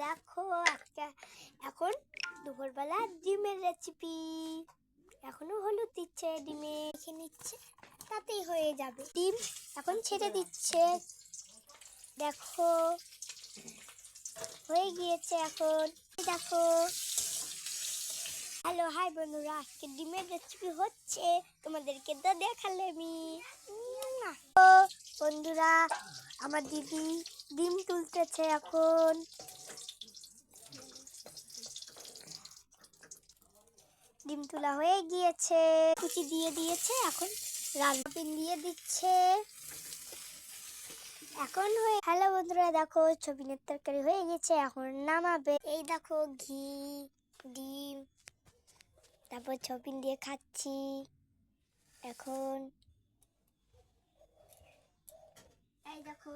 দেখো এখন দুপুরবেলা ডিমের রেসিপি। এখনো হলুদ দিচ্ছে, ডিমে রেখে নিচ্ছে, তাতেই হয়ে যাবে। ডিম এখন ছেড়ে দিচ্ছে, দেখো হয়ে গিয়েছে। এখন দেখো, হ্যালো হাই বন্ধুরা, আজকে ডিমের রেসিপি হচ্ছে, তোমাদেরকে তো দেখালে আমি। বন্ধুরা, আমার দিদি ডিম তুলতেছে। এখন ডিম তোলা হয়ে গিয়েছে, কুচি দিয়ে দিয়েছে, এখন রান্না দিয়ে দিচ্ছে। এখন হ্যালো বন্ধুরা, দেখো সবিনের তরকারি হয়ে গেছে, এখন নামাবে। এই দেখো ঘি, ডিম, তারপর সবিন দিয়ে খাচ্ছি। এখন এই দেখো